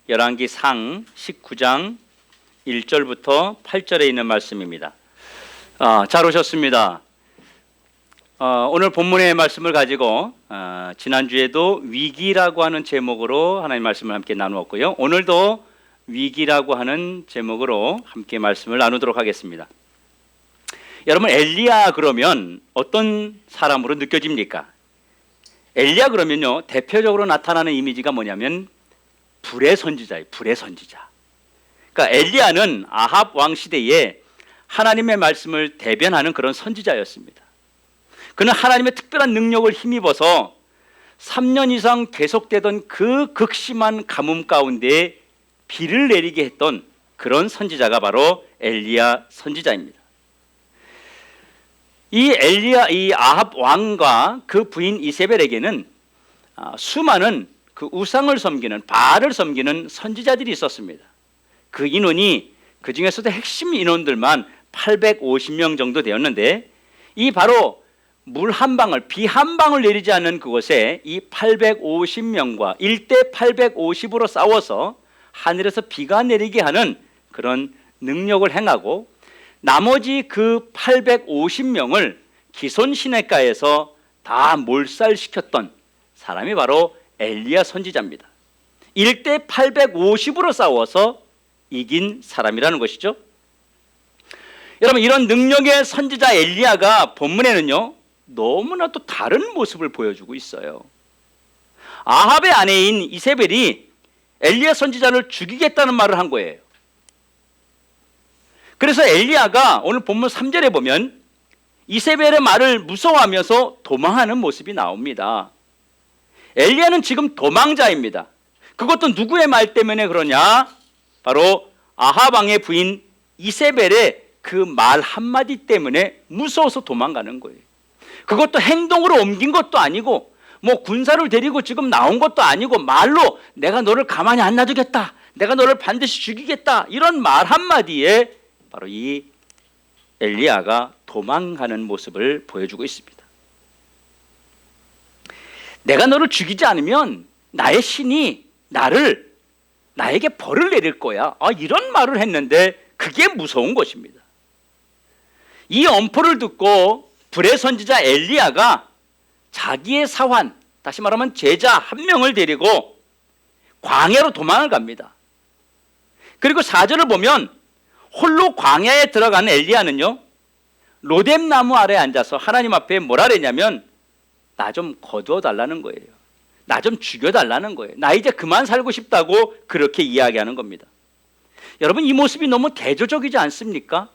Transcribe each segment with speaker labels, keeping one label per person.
Speaker 1: 열왕기상 19장 1절부터 8절에 있는 말씀입니다. 잘 오셨습니다. 오늘 본문의 말씀을 가지고 지난주에도 위기라고 하는 제목으로 하나님의 말씀을 함께 나누었고요. 오늘도 위기라고 하는 제목으로 함께 말씀을 나누도록 하겠습니다. 여러분, 엘리야 그러면 어떤 사람으로 느껴집니까? 엘리야 그러면요, 대표적으로 나타나는 이미지가 뭐냐면 불의 선지자예요. 불의 선지자. 그러니까 엘리야는 아합 왕 시대에 하나님의 말씀을 대변하는 그런 선지자였습니다. 그는 하나님의 특별한 능력을 힘입어서 3년 이상 계속되던 그 극심한 가뭄 가운데 비를 내리게 했던 그런 선지자가 바로 엘리야 선지자입니다. 이 아합 왕과 그 부인 이세벨에게는 수많은 그 우상을 섬기는, 바알을 섬기는 선지자들이 있었습니다. 그 인원이 그 중에서도 핵심 인원들만 850명 정도 되었는데, 이 바로 물 한 방울, 비 한 방울 내리지 않는 그곳에 이 850명과 1대 850으로 싸워서 하늘에서 비가 내리게 하는 그런 능력을 행하고, 나머지 그 850명을 기손 시내가에서 다 몰살시켰던 사람이 바로 엘리야 선지자입니다. 1대 850으로 싸워서 이긴 사람이라는 것이죠. 여러분, 이런 능력의 선지자 엘리야가 본문에는요, 너무나 또 다른 모습을 보여주고 있어요. 아합의 아내인 이세벨이 엘리야 선지자를 죽이겠다는 말을 한 거예요. 그래서 엘리야가 오늘 본문 3절에 보면 이세벨의 말을 무서워하면서 도망하는 모습이 나옵니다. 엘리야는 지금 도망자입니다. 그것도 누구의 말 때문에 그러냐? 바로 아합 왕의 부인 이세벨의 그 말 한마디 때문에 무서워서 도망가는 거예요. 그것도 행동으로 옮긴 것도 아니고, 뭐 군사를 데리고 지금 나온 것도 아니고, 말로 내가 너를 가만히 안 놔두겠다, 내가 너를 반드시 죽이겠다, 이런 말 한마디에 바로 이 엘리야가 도망가는 모습을 보여주고 있습니다. 내가 너를 죽이지 않으면 나의 신이 나에게 벌을 내릴 거야, 이런 말을 했는데 그게 무서운 것입니다. 이 엄포를 듣고 불의 선지자 엘리야가 자기의 사환, 다시 말하면 제자 한 명을 데리고 광야로 도망을 갑니다. 그리고 4절을 보면 홀로 광야에 들어간 엘리야는요, 로뎀 나무 아래에 앉아서 하나님 앞에 뭐라 그랬냐면, 나 좀 거두어 달라는 거예요. 나 좀 죽여 달라는 거예요. 나 이제 그만 살고 싶다고 그렇게 이야기하는 겁니다. 여러분, 이 모습이 너무 대조적이지 않습니까?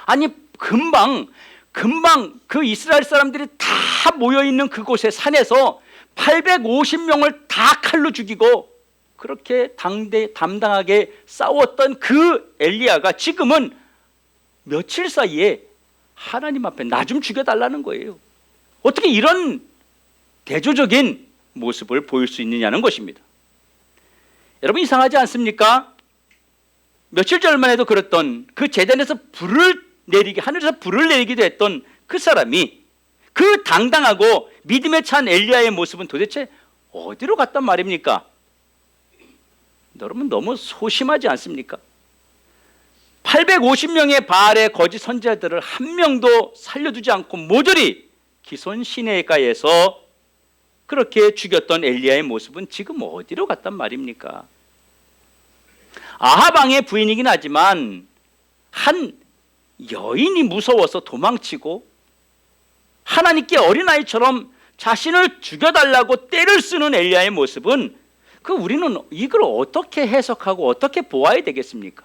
Speaker 1: 아니, 금방 그 이스라엘 사람들이 다 모여있는 그곳의 산에서 850명을 다 칼로 죽이고 그렇게 담당하게 싸웠던 그 엘리야가 지금은 며칠 사이에 하나님 앞에 나 좀 죽여달라는 거예요. 어떻게 이런 대조적인 모습을 보일 수 있느냐는 것입니다. 여러분, 이상하지 않습니까? 며칠 전만 해도 그랬던 그 제단에서 하늘에서 불을 내리기도 했던 그 사람이, 그 당당하고 믿음에 찬 엘리야의 모습은 도대체 어디로 갔단 말입니까? 여러분, 너무 소심하지 않습니까? 850명의 바알의 거짓 선지자들을 한 명도 살려두지 않고 모조리 기손 시내가에서 그렇게 죽였던 엘리야의 모습은 지금 어디로 갔단 말입니까? 아합 왕의 부인이긴 하지만 한 여인이 무서워서 도망치고 하나님께 어린아이처럼 자신을 죽여달라고 떼를 쓰는 엘리야의 모습은 우리는 이걸 어떻게 해석하고 어떻게 보아야 되겠습니까?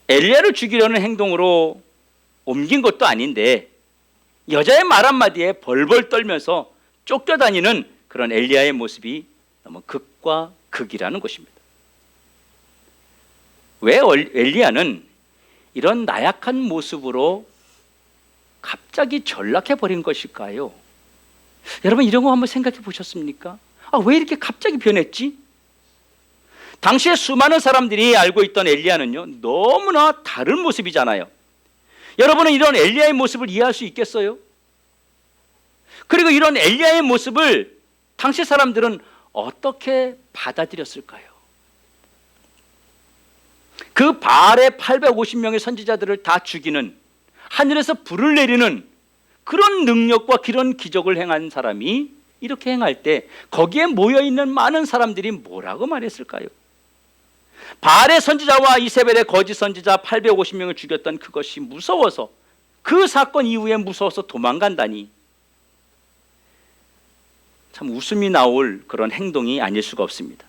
Speaker 1: 엘리야를 죽이려는 행동으로 옮긴 것도 아닌데 여자의 말 한마디에 벌벌 떨면서 쫓겨다니는 그런 엘리야의 모습이 너무 극과 극이라는 것입니다. 왜 엘리야는 이런 나약한 모습으로 갑자기 전락해버린 것일까요? 여러분, 이런 거 한번 생각해 보셨습니까? 왜 이렇게 갑자기 변했지? 당시에 수많은 사람들이 알고 있던 엘리야는요, 너무나 다른 모습이잖아요. 여러분은 이런 엘리야의 모습을 이해할 수 있겠어요? 그리고 이런 엘리야의 모습을 당시 사람들은 어떻게 받아들였을까요? 그 바알의 850명의 선지자들을 다 죽이는, 하늘에서 불을 내리는 그런 능력과 그런 기적을 행한 사람이 이렇게 행할 때 거기에 모여있는 많은 사람들이 뭐라고 말했을까요? 바알의 선지자와 이세벨의 거짓 선지자 850명을 죽였던 그것이 무서워서, 그 사건 이후에 무서워서 도망간다니, 참 웃음이 나올 그런 행동이 아닐 수가 없습니다.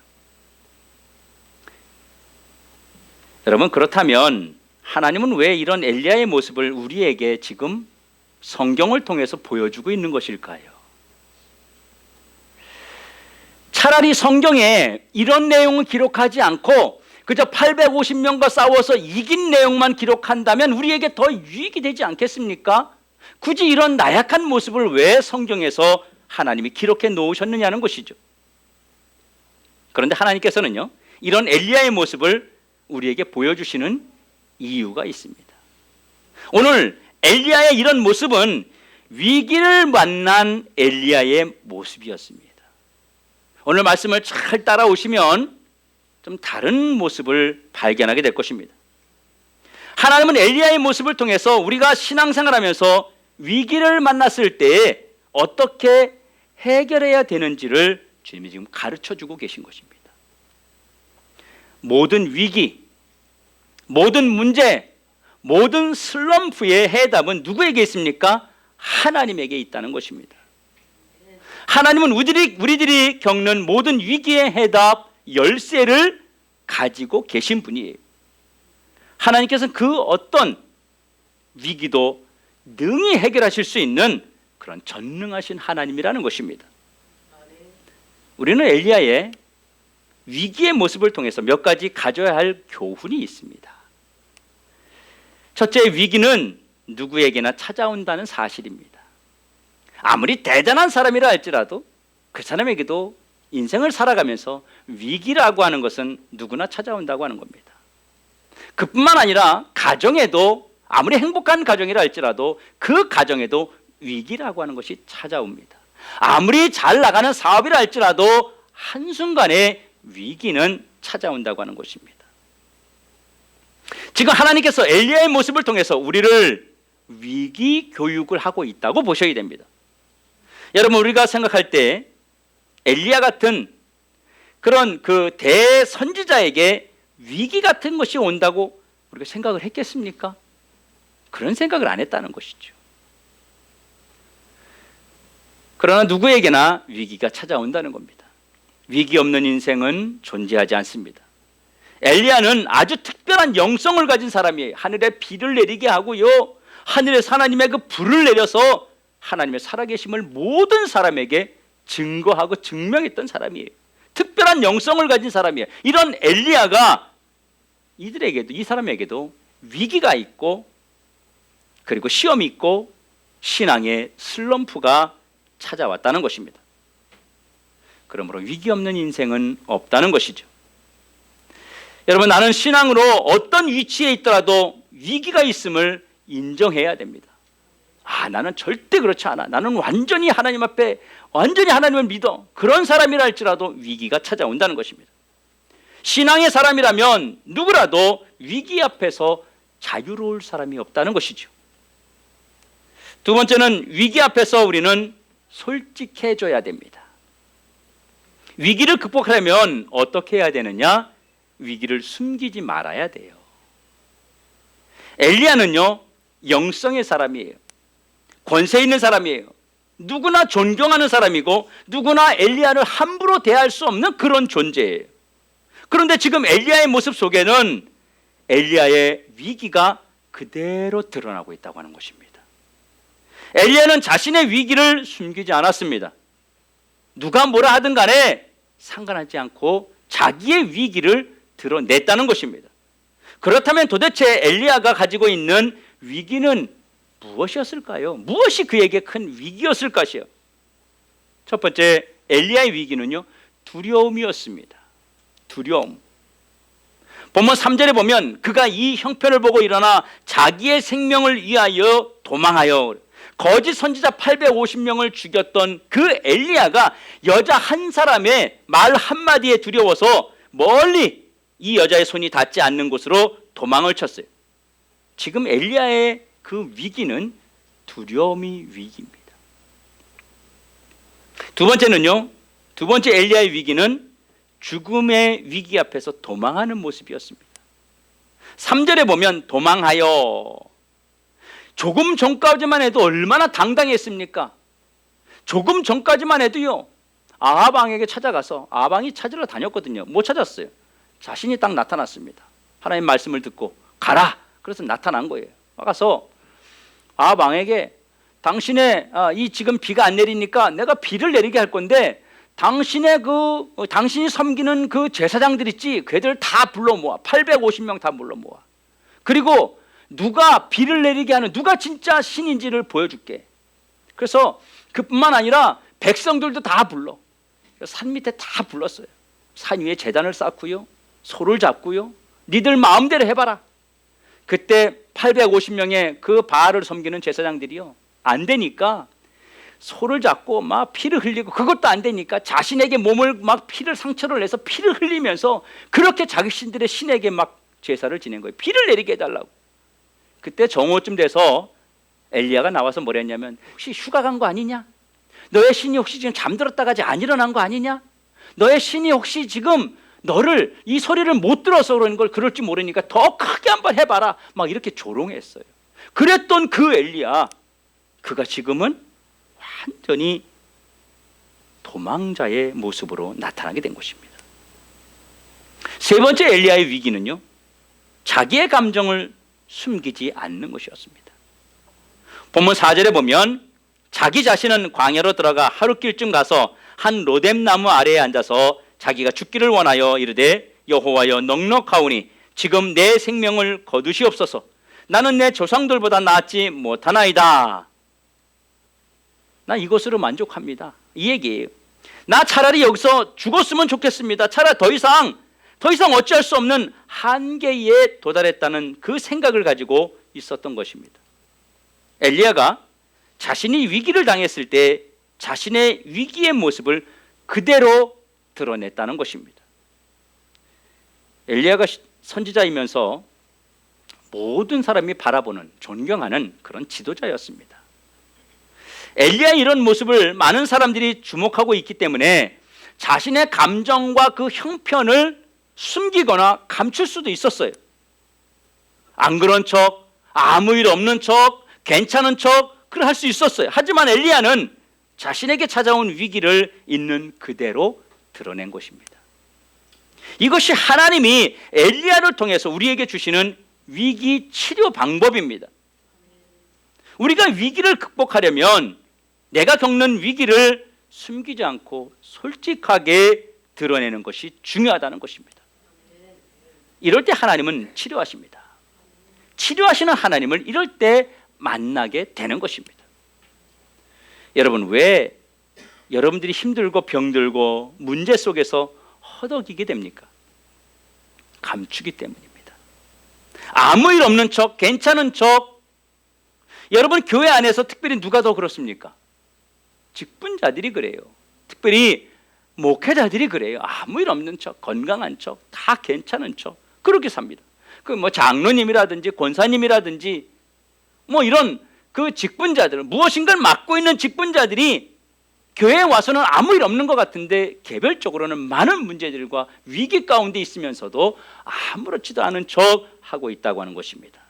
Speaker 1: 여러분, 그렇다면 하나님은 왜 이런 엘리야의 모습을 우리에게 지금 성경을 통해서 보여주고 있는 것일까요? 차라리 성경에 이런 내용을 기록하지 않고 그저 850명과 싸워서 이긴 내용만 기록한다면 우리에게 더 유익이 되지 않겠습니까? 굳이 이런 나약한 모습을 왜 성경에서 하나님이 기록해 놓으셨느냐는 것이죠. 그런데 하나님께서는요, 이런 엘리야의 모습을 우리에게 보여주시는 이유가 있습니다. 오늘 엘리야의 이런 모습은 위기를 만난 엘리야의 모습이었습니다. 오늘 말씀을 잘 따라오시면 좀 다른 모습을 발견하게 될 것입니다. 하나님은 엘리야의 모습을 통해서 우리가 신앙생활하면서 위기를 만났을 때 어떻게 해결해야 되는지를 주님이 지금 가르쳐주고 계신 것입니다. 모든 위기, 모든 문제, 모든 슬럼프의 해답은 누구에게 있습니까? 하나님에게 있다는 것입니다. 하나님은 우리들이 겪는 모든 위기의 해답 열쇠를 가지고 계신 분이에요. 하나님께서는 그 어떤 위기도 능히 해결하실 수 있는 그런 전능하신 하나님이라는 것입니다. 우리는 엘리야의 위기의 모습을 통해서 몇 가지 가져야 할 교훈이 있습니다. 첫째, 위기는 누구에게나 찾아온다는 사실입니다. 아무리 대단한 사람이라 할지라도 그 사람에게도 인생을 살아가면서 위기라고 하는 것은 누구나 찾아온다고 하는 겁니다. 그뿐만 아니라 가정에도, 아무리 행복한 가정이라 할지라도 그 가정에도 위기라고 하는 것이 찾아옵니다. 아무리 잘 나가는 사업이라 할지라도 한순간에 위기는 찾아온다고 하는 것입니다. 지금 하나님께서 엘리야의 모습을 통해서 우리를 위기 교육을 하고 있다고 보셔야 됩니다. 여러분, 우리가 생각할 때 엘리야 같은 그런 그 대선지자에게 위기 같은 것이 온다고 우리가 생각을 했겠습니까? 그런 생각을 안 했다는 것이죠. 그러나 누구에게나 위기가 찾아온다는 겁니다. 위기 없는 인생은 존재하지 않습니다. 엘리야는 아주 특별한 영성을 가진 사람이에요. 하늘에 비를 내리게 하고요, 하늘에서 하나님의 그 불을 내려서 하나님의 살아계심을 모든 사람에게 증거하고 증명했던 사람이에요. 특별한 영성을 가진 사람이에요. 이런 엘리야가 이들에게도, 이 사람에게도 위기가 있고, 그리고 시험이 있고, 신앙의 슬럼프가 찾아왔다는 것입니다. 그러므로 위기 없는 인생은 없다는 것이죠. 여러분, 나는 신앙으로 어떤 위치에 있더라도 위기가 있음을 인정해야 됩니다. 나는 절대 그렇지 않아. 나는 완전히 하나님 앞에 완전히 하나님을 믿어. 그런 사람이라 할지라도 위기가 찾아온다는 것입니다. 신앙의 사람이라면 누구라도 위기 앞에서 자유로울 사람이 없다는 것이죠. 두 번째는 위기 앞에서 우리는 솔직해져야 됩니다. 위기를 극복하려면 어떻게 해야 되느냐? 위기를 숨기지 말아야 돼요. 엘리야는요, 영성의 사람이에요. 권세 있는 사람이에요. 누구나 존경하는 사람이고 누구나 엘리야를 함부로 대할 수 없는 그런 존재예요. 그런데 지금 엘리야의 모습 속에는 엘리야의 위기가 그대로 드러나고 있다고 하는 것입니다. 엘리야는 자신의 위기를 숨기지 않았습니다. 누가 뭐라 하든 간에 상관하지 않고 자기의 위기를 드러냈다는 것입니다. 그렇다면 도대체 엘리야가 가지고 있는 위기는 무엇이었을까요? 무엇이 그에게 큰 위기였을 것이요? 첫 번째, 엘리야의 위기는요, 두려움이었습니다. 두려움. 본문 3절에 보면 그가 이 형편을 보고 일어나 자기의 생명을 위하여 도망하여, 거짓 선지자 850명을 죽였던 그 엘리야가 여자 한 사람의 말 한마디에 두려워서 멀리 이 여자의 손이 닿지 않는 곳으로 도망을 쳤어요. 지금 엘리야의 그 위기는 두려움이 위기입니다. 두 번째는요, 두 번째 엘리야의 위기는 죽음의 위기 앞에서 도망하는 모습이었습니다. 3절에 보면 도망하여, 조금 전까지만 해도 얼마나 당당했습니까? 조금 전까지만 해도요, 아합 왕에게 찾아가서, 아합 왕이 찾으러 다녔거든요. 못 찾았어요. 자신이 딱 나타났습니다. 하나님 말씀을 듣고 가라. 그래서 나타난 거예요. 가서 아합 왕에게 당신의 이 지금 비가 안 내리니까 내가 비를 내리게 할 건데 당신이 섬기는 그 제사장들 있지, 걔들 다 불러 모아. 850명 다 불러 모아. 그리고 누가 비를 내리게 하는, 누가 진짜 신인지를 보여줄게. 그래서 그뿐만 아니라 백성들도 다 불러. 산 밑에 다 불렀어요. 산 위에 제단을 쌓고요, 소를 잡고요, 니들 마음대로 해봐라. 그때 850명의 그 바알을 섬기는 제사장들이요, 안 되니까 소를 잡고 막 피를 흘리고, 그것도 안 되니까 자신에게 몸을 막 피를 상처를 내서 피를 흘리면서 그렇게 자기 신들의 신에게 막 제사를 지낸 거예요. 피를 내리게 해달라고. 그때 정오쯤 돼서 엘리야가 나와서 뭐라 했냐면, 혹시 휴가 간 거 아니냐? 너의 신이 혹시 지금 잠들었다가 안 일어난 거 아니냐? 너의 신이 혹시 지금 너를 이 소리를 못 들어서 그런 걸 그럴지 모르니까 더 크게 한번 해봐라. 막 이렇게 조롱했어요. 그랬던 그 엘리야, 그가 지금은 완전히 도망자의 모습으로 나타나게 된 것입니다. 세 번째 엘리야의 위기는요, 자기의 감정을 숨기지 않는 것이었습니다. 본문 4절에 보면 자기 자신은 광야로 들어가 하룻길쯤 가서 한 로뎀 나무 아래에 앉아서 자기가 죽기를 원하여 이르되, 여호와여 넉넉하오니 지금 내 생명을 거두시옵소서. 나는 내 조상들보다 낫지 못하나이다. 나 이것으로 만족합니다. 이 얘기예요. 나 차라리 여기서 죽었으면 좋겠습니다. 차라리 더 이상 어찌할 수 없는 한계에 도달했다는 그 생각을 가지고 있었던 것입니다. 엘리야가 자신이 위기를 당했을 때 자신의 위기의 모습을 그대로 드러냈다는 것입니다. 엘리야가 선지자이면서 모든 사람이 바라보는, 존경하는 그런 지도자였습니다. 엘리야의 이런 모습을 많은 사람들이 주목하고 있기 때문에 자신의 감정과 그 형편을 숨기거나 감출 수도 있었어요. 안 그런 척, 아무 일 없는 척, 괜찮은 척, 그걸 할 수 있었어요. 하지만 엘리야는 자신에게 찾아온 위기를 있는 그대로 드러낸 것입니다. 이것이 하나님이 엘리야를 통해서 우리에게 주시는 위기 치료 방법입니다. 우리가 위기를 극복하려면 내가 겪는 위기를 숨기지 않고 솔직하게 드러내는 것이 중요하다는 것입니다. 이럴 때 하나님은 치료하십니다. 치료하시는 하나님을 이럴 때 만나게 되는 것입니다. 여러분, 왜 여러분들이 힘들고 병들고 문제 속에서 허덕이게 됩니까? 감추기 때문입니다. 아무 일 없는 척, 괜찮은 척. 여러분, 교회 안에서 특별히 누가 더 그렇습니까? 직분자들이 그래요. 특별히 목회자들이 그래요. 아무 일 없는 척, 건강한 척, 다 괜찮은 척, 그렇게 삽니다. 그 뭐 장로님이라든지 권사님이라든지 뭐 이런 그 직분자들, 무엇인가를 맡고 있는 직분자들이 교회에 와서는 아무 일 없는 것 같은데 개별적으로는 많은 문제들과 위기 가운데 있으면서도 아무렇지도 않은 척 하고 있다고 하는 것입니다.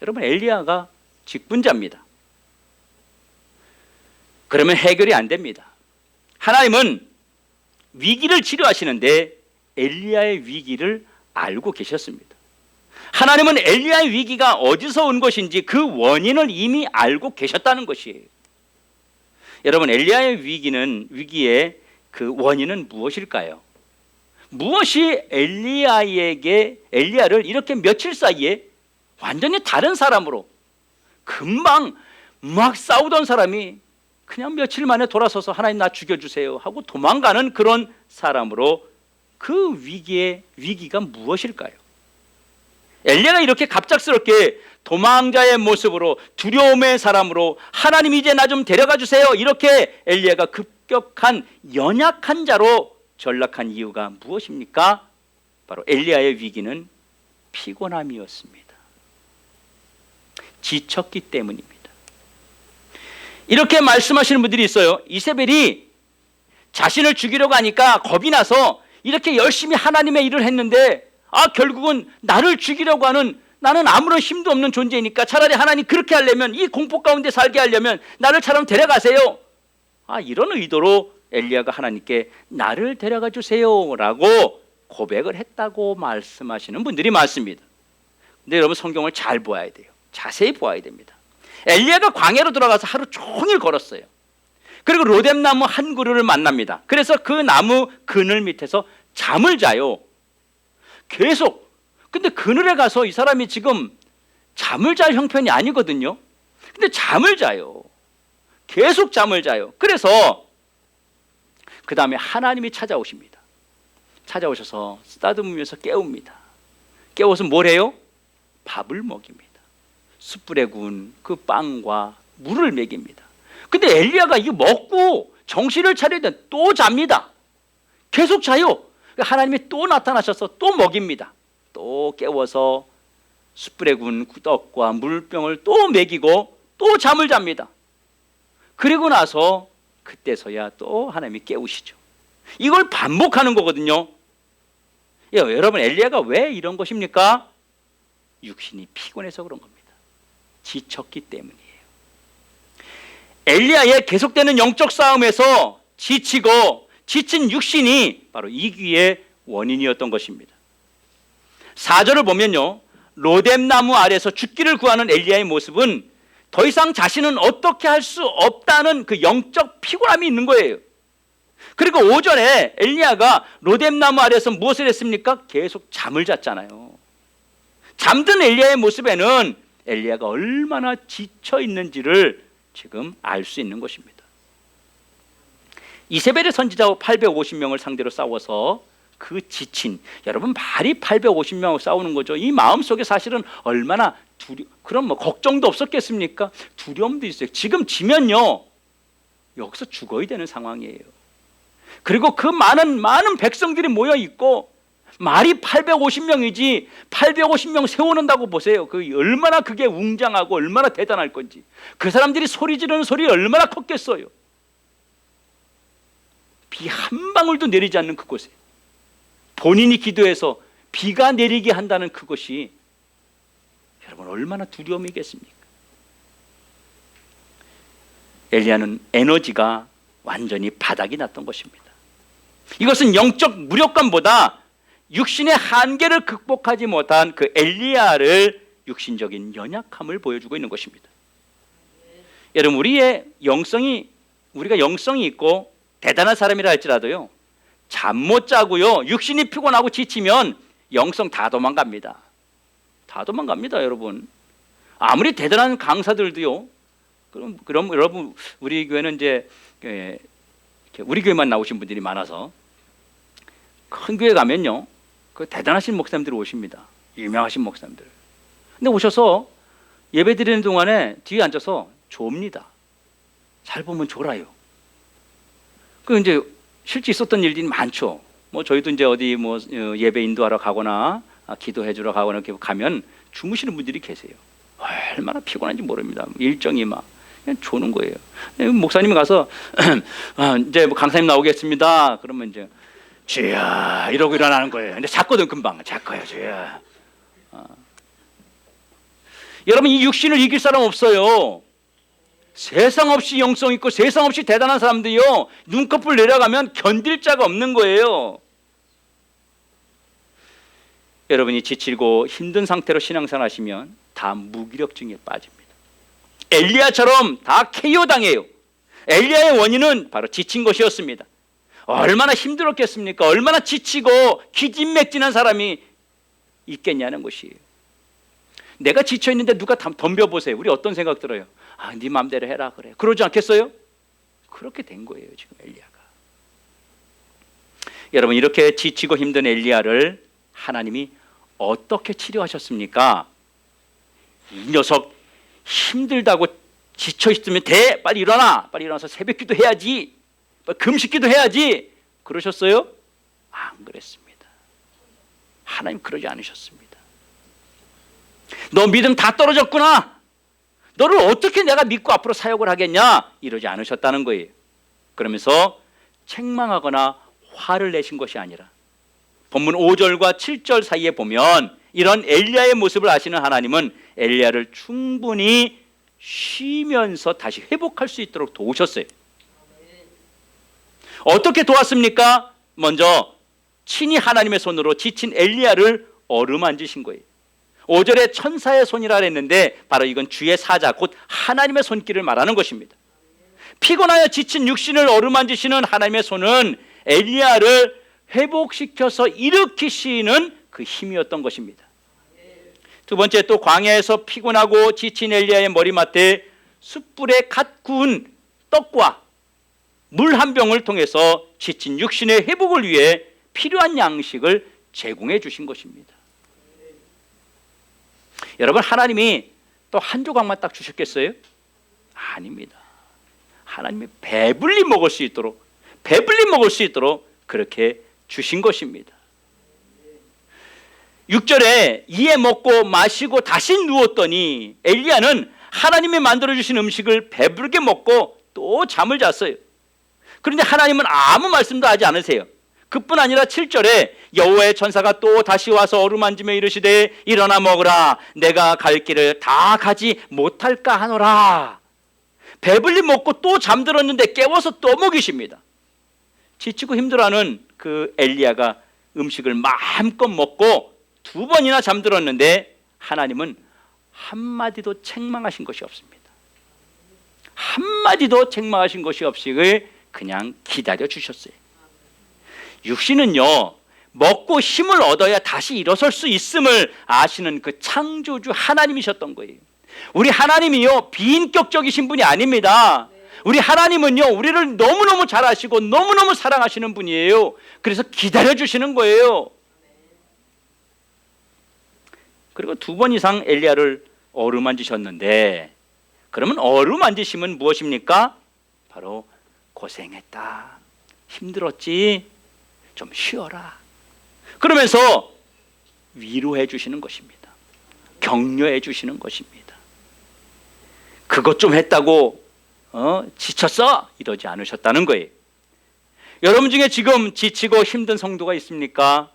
Speaker 1: 여러분, 엘리야가 직분자입니다. 그러면 해결이 안 됩니다. 하나님은 위기를 치료하시는데 엘리야의 위기를 알고 계셨습니다. 하나님은 엘리야의 위기가 어디서 온 것인지 그 원인을 이미 알고 계셨다는 것이에요. 여러분, 엘리야의 위기의 그 원인은 무엇일까요? 무엇이 엘리야를 이렇게 며칠 사이에 완전히 다른 사람으로, 금방 막 싸우던 사람이 그냥 며칠 만에 돌아서서 하나님 나 죽여주세요 하고 도망가는 그런 사람으로, 그 위기가 무엇일까요? 엘리야가 이렇게 갑작스럽게 도망자의 모습으로 두려움의 사람으로 하나님 이제 나 좀 데려가 주세요, 이렇게 엘리야가 급격한 연약한 자로 전락한 이유가 무엇입니까? 바로 엘리야의 위기는 피곤함이었습니다. 지쳤기 때문입니다. 이렇게 말씀하시는 분들이 있어요. 이세벨이 자신을 죽이려고 하니까 겁이 나서 이렇게 열심히 하나님의 일을 했는데 결국은 나를 죽이려고 하는, 나는 아무런 힘도 없는 존재이니까 차라리 하나님 그렇게 하려면, 이 공포 가운데 살게 하려면 나를 차라리 데려가세요. 이런 의도로 엘리야가 하나님께 나를 데려가 주세요 라고 고백을 했다고 말씀하시는 분들이 많습니다. 근데 여러분, 성경을 잘 보아야 돼요. 자세히 보아야 됩니다. 엘리야가 광야로 들어가서 하루 종일 걸었어요. 그리고 로뎀나무 한 그루를 만납니다. 그래서 그 나무 그늘 밑에서 잠을 자요. 계속. 근데 그늘에 가서 이 사람이 지금 잠을 잘 형편이 아니거든요. 근데 잠을 자요. 계속 잠을 자요. 그래서 그 다음에 하나님이 찾아오십니다. 찾아오셔서 쓰다듬으면서 깨웁니다. 깨워서 뭘 해요? 밥을 먹입니다. 숯불에 구운 그 빵과 물을 먹입니다. 근데 엘리야가 이거 먹고 정신을 차려야 돼. 또 잡니다. 계속 자요. 하나님이 또 나타나셔서 또 먹입니다. 또 깨워서 숯불에 구운 떡과 물병을 또 먹이고 또 잠을 잡니다. 그리고 나서 그때서야 또 하나님이 깨우시죠. 이걸 반복하는 거거든요. 여러분, 엘리야가 왜 이런 것입니까? 육신이 피곤해서 그런 겁니다. 지쳤기 때문이에요. 엘리야의 계속되는 영적 싸움에서 지치고 지친 육신이 바로 이기의 원인이었던 것입니다. 4절을 보면요, 로뎀나무 아래서 죽기를 구하는 엘리야의 모습은 더 이상 자신은 어떻게 할 수 없다는 그 영적 피곤함이 있는 거예요. 그리고 5절에 엘리야가 로뎀나무 아래서 무엇을 했습니까? 계속 잠을 잤잖아요. 잠든 엘리야의 모습에는 엘리야가 얼마나 지쳐 있는지를 지금 알 수 있는 것입니다. 이세벨의 선지자 850명을 상대로 싸워서 그 지친, 여러분, 말이 850명하고 싸우는 거죠. 이 마음속에 사실은 얼마나 그럼 걱정도 없었겠습니까? 두려움도 있어요. 지금 지면요, 여기서 죽어야 되는 상황이에요. 그리고 그 많은 백성들이 모여 있고 말이 850명이지 850명 세워놓는다고 보세요. 얼마나 그게 웅장하고 얼마나 대단할 건지. 그 사람들이 소리 지르는 소리 얼마나 컸겠어요. 비 한 방울도 내리지 않는 그곳에 본인이 기도해서 비가 내리게 한다는 그것이 여러분 얼마나 두려움이겠습니까? 엘리야는 에너지가 완전히 바닥이 났던 것입니다. 이것은 영적 무력감보다 육신의 한계를 극복하지 못한 그 엘리야를 육신적인 연약함을 보여주고 있는 것입니다. 여러분, 우리가 영성이 있고 대단한 사람이라 할지라도요, 잠 못 자고요, 육신이 피곤하고 지치면 영성 다 도망갑니다. 다 도망갑니다, 여러분. 아무리 대단한 강사들도요. 그럼 여러분, 우리 교회는 이제 우리 교회만 나오신 분들이 많아서 큰 교회 가면요, 그 대단하신 목사님들이 오십니다. 유명하신 목사님들. 근데 오셔서 예배 드리는 동안에 뒤에 앉아서 좁니다. 잘 보면 졸아요. 그 이제 실제 있었던 일들이 많죠. 저희도 이제 어디 예배 인도하러 가거나 기도해 주러 가거나 이렇게 가면 주무시는 분들이 계세요. 얼마나 피곤한지 모릅니다. 일정이 막 그냥 조는 거예요. 목사님이 가서 이제 강사님 나오겠습니다. 그러면 이제 주야 이러고 일어나는 거예요. 근데 잤거든, 금방. 잤고요, 주야. 여러분, 이 육신을 이길 사람 없어요. 세상 없이 영성 있고 세상 없이 대단한 사람들이요, 눈꺼풀 내려가면 견딜 자가 없는 거예요. 여러분이 지치고 힘든 상태로 신앙생활 하시면 다 무기력증에 빠집니다. 엘리야처럼 다 KO 당해요. 엘리야의 원인은 바로 지친 것이었습니다. 얼마나 힘들었겠습니까? 얼마나 지치고 기진맥진한 사람이 있겠냐는 것이에요. 내가 지쳐있는데 누가 덤벼보세요. 우리 어떤 생각 들어요? 네 마음대로 해라 그래. 그러지 않겠어요? 그렇게 된 거예요, 지금 엘리야가. 여러분, 이렇게 지치고 힘든 엘리야를 하나님이 어떻게 치료하셨습니까? 이 녀석 힘들다고 지쳐 있으면 돼. 빨리 일어나. 빨리 일어나서 새벽기도 해야지. 금식기도 해야지. 그러셨어요? 안 그랬습니다. 하나님 그러지 않으셨습니다. 너 믿음 다 떨어졌구나. 너를 어떻게 내가 믿고 앞으로 사역을 하겠냐? 이러지 않으셨다는 거예요. 그러면서 책망하거나 화를 내신 것이 아니라 본문 5절과 7절 사이에 보면 이런 엘리야의 모습을 아시는 하나님은 엘리야를 충분히 쉬면서 다시 회복할 수 있도록 도우셨어요. 어떻게 도왔습니까? 먼저 친히 하나님의 손으로 지친 엘리야를 어루만지신 거예요. 5절에 천사의 손이라 했는데 바로 이건 주의 사자 곧 하나님의 손길을 말하는 것입니다. 피곤하여 지친 육신을 어루만지시는 하나님의 손은 엘리야를 회복시켜서 일으키시는 그 힘이었던 것입니다. 두 번째, 또 광야에서 피곤하고 지친 엘리야의 머리맡에 숯불에 갓 구운 떡과 물 한 병을 통해서 지친 육신의 회복을 위해 필요한 양식을 제공해 주신 것입니다. 여러분, 하나님이 또 한 조각만 딱 주셨겠어요? 아닙니다. 하나님이 배불리 먹을 수 있도록 그렇게 주신 것입니다. 6절에 이에 먹고 마시고 다시 누웠더니 엘리야는 하나님이 만들어주신 음식을 배부르게 먹고 또 잠을 잤어요. 그런데 하나님은 아무 말씀도 하지 않으세요. 그뿐 아니라 7절에 여호와의 천사가 또 다시 와서 어루만지며 이르시되 일어나 먹으라. 내가 갈 길을 다 가지 못할까 하노라. 배불리 먹고 또 잠들었는데 깨워서 또 먹이십니다. 지치고 힘들어하는 그 엘리야가 음식을 마음껏 먹고 두 번이나 잠들었는데 하나님은 한마디도 책망하신 것이 없습니다. 한마디도 책망하신 것이 없이 그냥 기다려 주셨어요. 육신은요, 먹고 힘을 얻어야 다시 일어설 수 있음을 아시는 그 창조주 하나님이셨던 거예요. 우리 하나님이요, 비인격적이신 분이 아닙니다. 우리 하나님은요, 우리를 너무너무 잘 아시고 너무너무 사랑하시는 분이에요. 그래서 기다려 주시는 거예요. 그리고 두 번 이상 엘리야를 어루만지셨는데, 그러면 어루만지심은 무엇입니까? 바로 고생했다, 힘들었지, 좀 쉬어라, 그러면서 위로해 주시는 것입니다. 격려해 주시는 것입니다. 그것 좀 했다고 지쳤어? 이러지 않으셨다는 거예요. 여러분 중에 지금 지치고 힘든 성도가 있습니까?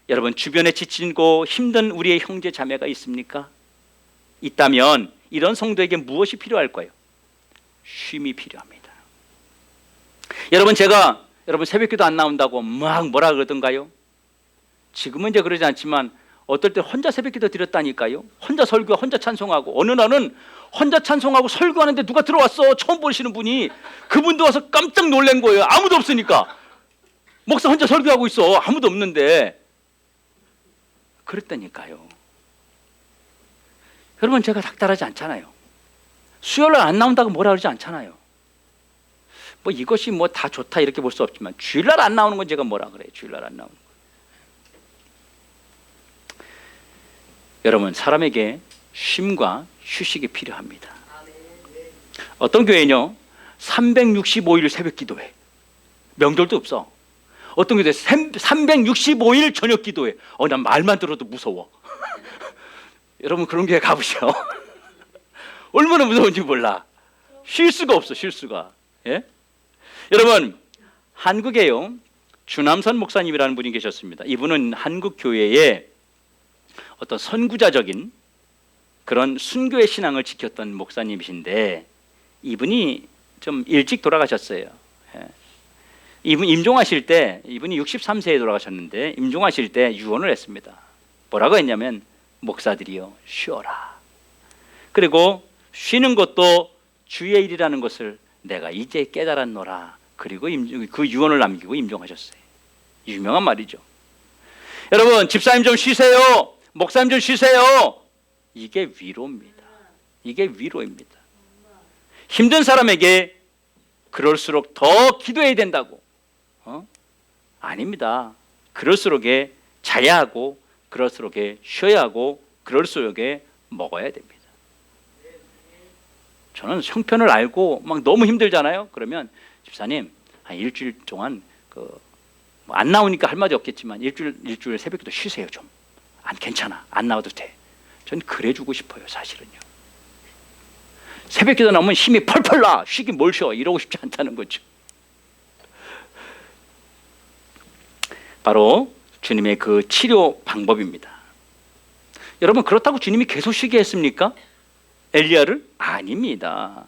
Speaker 1: 여러분 주변에 지치고 힘든 우리의 형제 자매가 있습니까? 있다면 이런 성도에게 무엇이 필요할까요? 쉼이 필요합니다. 여러분, 제가 여러분 새벽기도 안 나온다고 막 뭐라 그러던가요? 지금은 이제 그러지 않지만 어떨 때 혼자 새벽기도 드렸다니까요. 혼자 설교, 혼자 찬송하고, 어느 날은 혼자 찬송하고 설교하는데 누가 들어왔어. 처음 보시는 분이. 그분도 와서 깜짝 놀란 거예요. 아무도 없으니까. 목사 혼자 설교하고 있어. 아무도 없는데. 그랬다니까요. 여러분, 제가 닥달하지 않잖아요. 수요일날 안 나온다고 뭐라 그러지 않잖아요. 뭐 이것이 뭐 다 좋다 이렇게 볼 수 없지만 주일날 안 나오는 건 제가 뭐라 그래요. 주일날 안 나오는 거. 여러분, 사람에게 쉼과 휴식이 필요합니다. 어떤 교회는요 365일 새벽 기도회, 명절도 없어. 어떤 교회 365일 저녁 기도회. 난 말만 들어도 무서워. 여러분, 그런 교회 가보시오. 얼마나 무서운지 몰라. 쉴 수가 없어, 쉴 수가. 예? 여러분, 한국에요 주남선 목사님이라는 분이 계셨습니다. 이분은 한국 교회에 어떤 선구자적인 그런 순교의 신앙을 지켰던 목사님이신데 이분이 좀 일찍 돌아가셨어요. 예. 이분 임종하실 때, 이분이 63세에 돌아가셨는데 임종하실 때 유언을 했습니다. 뭐라고 했냐면, 목사들이여 쉬어라. 그리고 쉬는 것도 주의 일이라는 것을 내가 이제 깨달았노라. 그리고 그 유언을 남기고 임종하셨어요. 유명한 말이죠. 여러분, 집사님 좀 쉬세요. 목사님 좀 쉬세요. 이게 위로입니다. 이게 위로입니다. 힘든 사람에게 그럴수록 더 기도해야 된다고. 아닙니다. 그럴수록 자야하고 그럴수록 쉬어야 하고 그럴수록 먹어야 됩니다. 저는 형편을 알고 막 너무 힘들잖아요. 그러면 집사님 한 일주일 동안 안 나오니까 할 말이 없겠지만 일주일 새벽기도 쉬세요 좀. 안 괜찮아. 안 나와도 돼. 전 그래주고 싶어요 사실은요. 새벽기도 나오면 힘이 펄펄 나. 쉬긴 뭘 쉬어. 이러고 싶지 않다는 거죠. 바로 주님의 그 치료 방법입니다. 여러분 그렇다고 주님이 계속 쉬게 했습니까? 엘리야를? 아닙니다.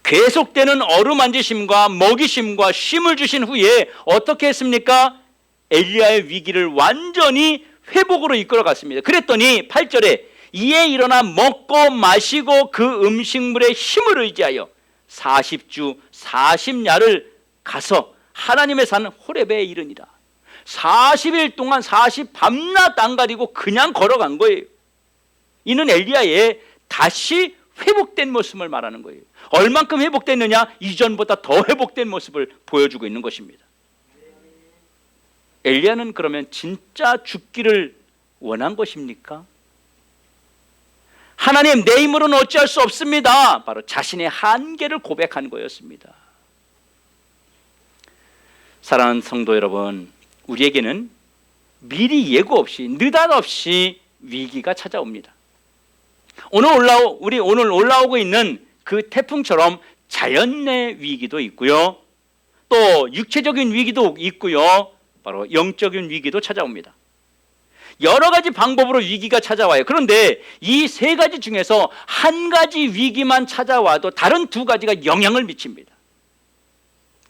Speaker 1: 계속되는 어루만지심과 먹이심과 쉼을 주신 후에 어떻게 했습니까? 엘리야의 위기를 완전히 회복으로 이끌어갔습니다. 그랬더니 8절에 이에 일어나 먹고 마시고 그 음식물의 힘을 의지하여 40주 40야를 가서 하나님의 산 호렙에 이르니라. 40일 동안 40 밤낮 안 가리고 그냥 걸어간 거예요. 이는 엘리야의 다시 회복된 모습을 말하는 거예요. 얼만큼 회복됐느냐? 이전보다 더 회복된 모습을 보여주고 있는 것입니다. 엘리야는 그러면 진짜 죽기를 원한 것입니까? 하나님 내 힘으로는 어찌할 수 없습니다. 바로 자신의 한계를 고백한 거였습니다. 사랑하는 성도 여러분, 우리에게는 미리 예고 없이 느닷없이 위기가 찾아옵니다. 오늘 올라오고 있는 그 태풍처럼 자연의 위기도 있고요. 또 육체적인 위기도 있고요. 바로 영적인 위기도 찾아옵니다. 여러 가지 방법으로 위기가 찾아와요. 그런데 이 세 가지 중에서 한 가지 위기만 찾아와도 다른 두 가지가 영향을 미칩니다.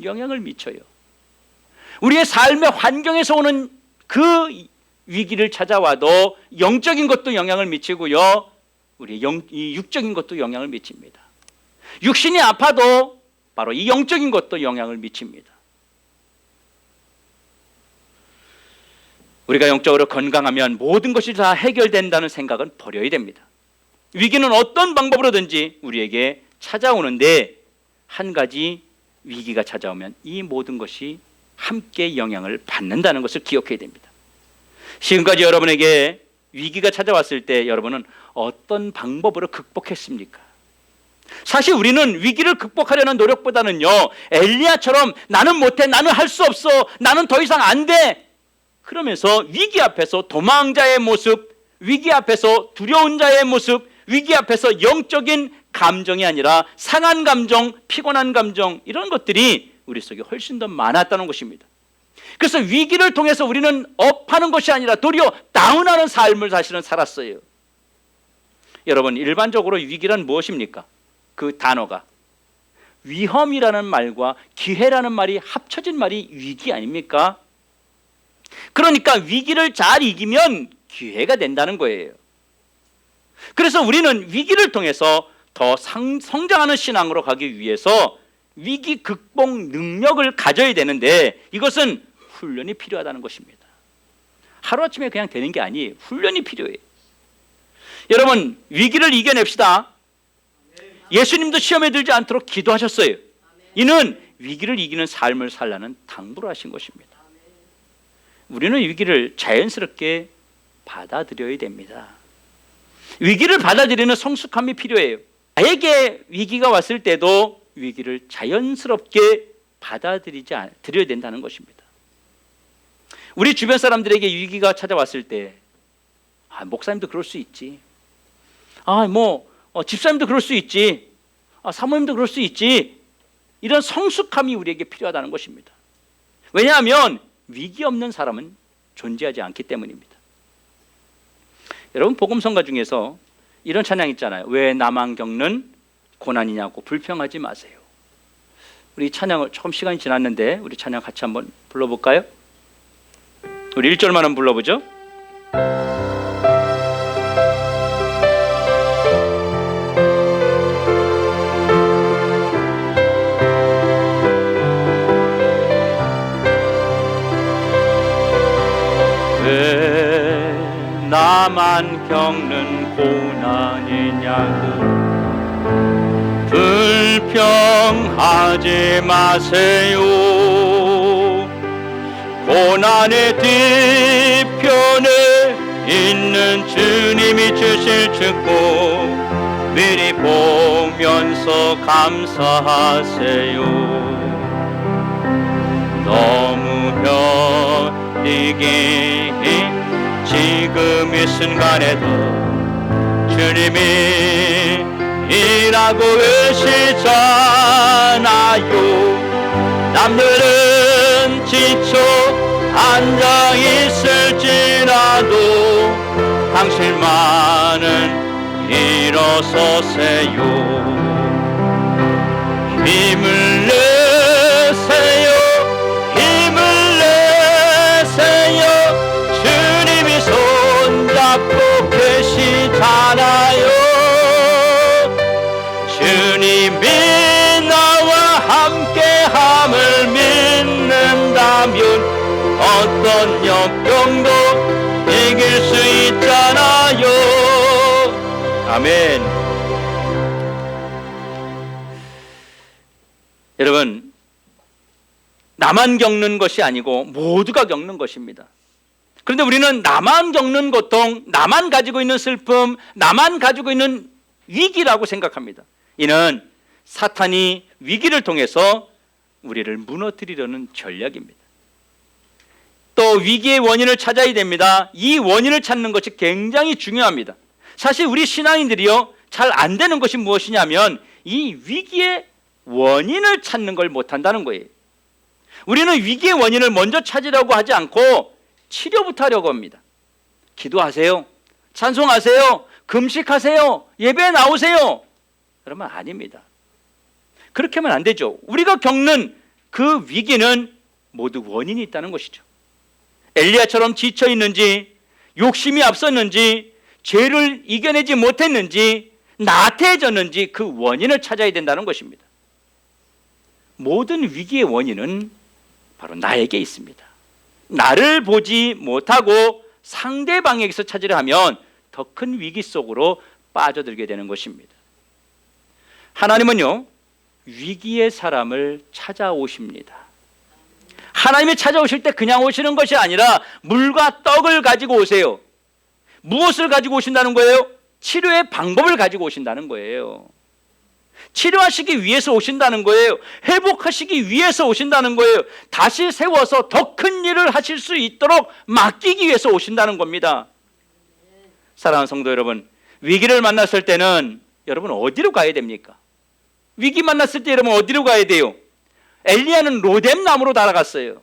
Speaker 1: 영향을 미쳐요. 우리의 삶의 환경에서 오는 그 위기를 찾아와도 영적인 것도 영향을 미치고요. 우리 이 육적인 것도 영향을 미칩니다. 육신이 아파도 바로 이 영적인 것도 영향을 미칩니다. 우리가 영적으로 건강하면 모든 것이 다 해결된다는 생각은 버려야 됩니다. 위기는 어떤 방법으로든지 우리에게 찾아오는데 한 가지 위기가 찾아오면 이 모든 것이 함께 영향을 받는다는 것을 기억해야 됩니다. 지금까지 여러분에게 위기가 찾아왔을 때 여러분은 어떤 방법으로 극복했습니까? 사실 우리는 위기를 극복하려는 노력보다는요, 엘리야처럼 나는 못해, 나는 할 수 없어, 나는 더 이상 안 돼, 그러면서 위기 앞에서 도망자의 모습, 위기 앞에서 두려운 자의 모습, 위기 앞에서 영적인 감정이 아니라 상한 감정, 피곤한 감정, 이런 것들이 우리 속에 훨씬 더 많았다는 것입니다. 그래서 위기를 통해서 우리는 업하는 것이 아니라 도리어 다운하는 삶을 사실은 살았어요. 여러분, 일반적으로 위기란 무엇입니까? 그 단어가 위험이라는 말과 기회라는 말이 합쳐진 말이 위기 아닙니까? 그러니까 위기를 잘 이기면 기회가 된다는 거예요. 그래서 우리는 위기를 통해서 더 성장하는 신앙으로 가기 위해서 위기 극복 능력을 가져야 되는데 이것은 훈련이 필요하다는 것입니다. 하루아침에 그냥 되는 게 아니에요. 훈련이 필요해요. 여러분, 위기를 이겨냅시다. 예수님도 시험에 들지 않도록 기도하셨어요. 이는 위기를 이기는 삶을 살라는 당부를 하신 것입니다. 우리는 위기를 자연스럽게 받아들여야 됩니다. 위기를 받아들이는 성숙함이 필요해요. 나에게 위기가 왔을 때도 위기를 자연스럽게 받아들여야 된다는 것입니다. 우리 주변 사람들에게 위기가 찾아왔을 때 목사님도 그럴 수 있지, 집사님도 그럴 수 있지, 사모님도 그럴 수 있지, 이런 성숙함이 우리에게 필요하다는 것입니다. 왜냐하면 위기 없는 사람은 존재하지 않기 때문입니다. 여러분, 복음성가 중에서 이런 찬양 있잖아요. 왜 나만 겪는 고난이냐고 불평하지 마세요. 우리 찬양을 조금 시간이 지났는데 우리 찬양 같이 한번 불러볼까요? 우리 1절만 한번 불러보죠. 왜 나만 겪는 고난이냐고 불평하지 마세요. 고난의 뒤편에 있는 주님이 주실 축복 미리 보면서 감사하세요. 너무 편리게 지금 이 순간에도 주님이 일하고 계시잖아요. 남들은 지쳐 앉아있을지라도 당신만은 일어서세요. 힘을 내세요. 힘을 내세요. 주님이 손잡고 계시잖아요. 주님이 나와 함께함을 믿는다면 어떤 역경도 이길 수 있잖아요. 아멘. 여러분, 나만 겪는 것이 아니고 모두가 겪는 것입니다. 그런데 우리는 나만 겪는 고통, 나만 가지고 있는 슬픔, 나만 가지고 있는 위기라고 생각합니다. 이는 사탄이 위기를 통해서 우리를 무너뜨리려는 전략입니다. 또 위기의 원인을 찾아야 됩니다. 이 원인을 찾는 것이 굉장히 중요합니다. 사실 우리 신앙인들이요, 잘 안 되는 것이 무엇이냐면 이 위기의 원인을 찾는 걸 못한다는 거예요. 우리는 위기의 원인을 먼저 찾으려고 하지 않고 치료부터 하려고 합니다. 기도하세요. 찬송하세요. 금식하세요. 예배에 나오세요. 그러면 아닙니다. 그렇게 하면 안 되죠. 우리가 겪는 그 위기는 모두 원인이 있다는 것이죠. 엘리야처럼 지쳐 있는지, 욕심이 앞섰는지, 죄를 이겨내지 못했는지, 나태해졌는지 그 원인을 찾아야 된다는 것입니다. 모든 위기의 원인은 바로 나에게 있습니다. 나를 보지 못하고 상대방에게서 찾으려 하면 더 큰 위기 속으로 빠져들게 되는 것입니다. 하나님은요, 위기의 사람을 찾아오십니다. 하나님이 찾아오실 때 그냥 오시는 것이 아니라 물과 떡을 가지고 오세요. 무엇을 가지고 오신다는 거예요? 치료의 방법을 가지고 오신다는 거예요. 치료하시기 위해서 오신다는 거예요. 회복하시기 위해서 오신다는 거예요. 다시 세워서 더 큰 일을 하실 수 있도록 맡기기 위해서 오신다는 겁니다. 사랑하는 성도 여러분, 위기를 만났을 때는 여러분 어디로 가야 됩니까? 위기 만났을 때 여러분 어디로 가야 돼요? 엘리야는 로뎀 나무로 날아갔어요.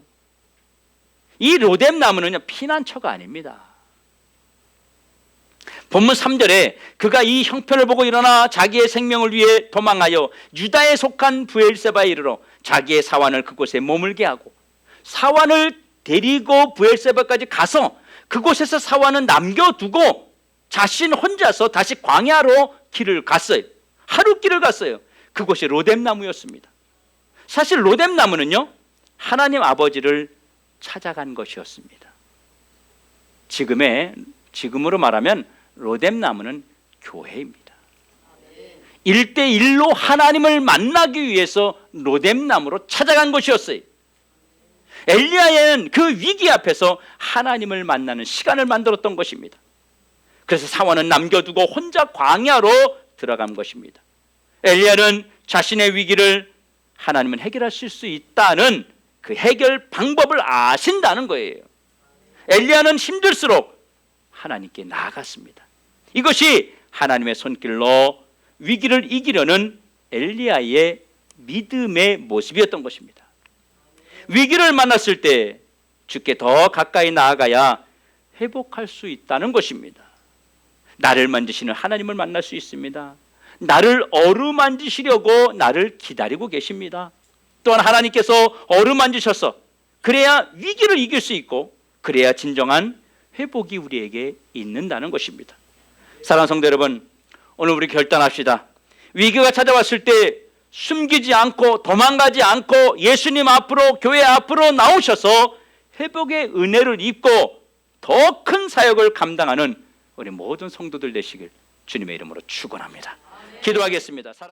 Speaker 1: 이 로뎀 나무는요, 피난처가 아닙니다. 본문 3절에 그가 이 형편을 보고 일어나 자기의 생명을 위해 도망하여 유다에 속한 브엘세바에 이르러 자기의 사환을 그곳에 머물게 하고, 사환을 데리고 브엘세바까지 가서 그곳에서 사환은 남겨두고 자신 혼자서 다시 광야로 길을 갔어요. 하루 길을 갔어요. 그곳이 로뎀 나무였습니다. 사실 로뎀 나무는요, 하나님 아버지를 찾아간 것이었습니다. 지금으로 말하면 로뎀 나무는 교회입니다. 1대1로 하나님을 만나기 위해서 로뎀 나무로 찾아간 것이었어요. 엘리야는 그 위기 앞에서 하나님을 만나는 시간을 만들었던 것입니다. 그래서 사원은 남겨두고 혼자 광야로 들어간 것입니다. 엘리야는 자신의 위기를 하나님은 해결하실 수 있다는 그 해결 방법을 아신다는 거예요. 엘리야는 힘들수록 하나님께 나아갔습니다. 이것이 하나님의 손길로 위기를 이기려는 엘리야의 믿음의 모습이었던 것입니다. 위기를 만났을 때 주께 더 가까이 나아가야 회복할 수 있다는 것입니다. 나를 만지시는 하나님을 만날 수 있습니다. 나를 어루만지시려고 나를 기다리고 계십니다. 또한 하나님께서 어루만지셔서 그래야 위기를 이길 수 있고, 그래야 진정한 회복이 우리에게 있는다는 것입니다. 사랑하는 성도 여러분, 오늘 우리 결단합시다. 위기가 찾아왔을 때 숨기지 않고 도망가지 않고 예수님 앞으로, 교회 앞으로 나오셔서 회복의 은혜를 입고 더 큰 사역을 감당하는 우리 모든 성도들 되시길 주님의 이름으로 축원합니다. 기도하겠습니다.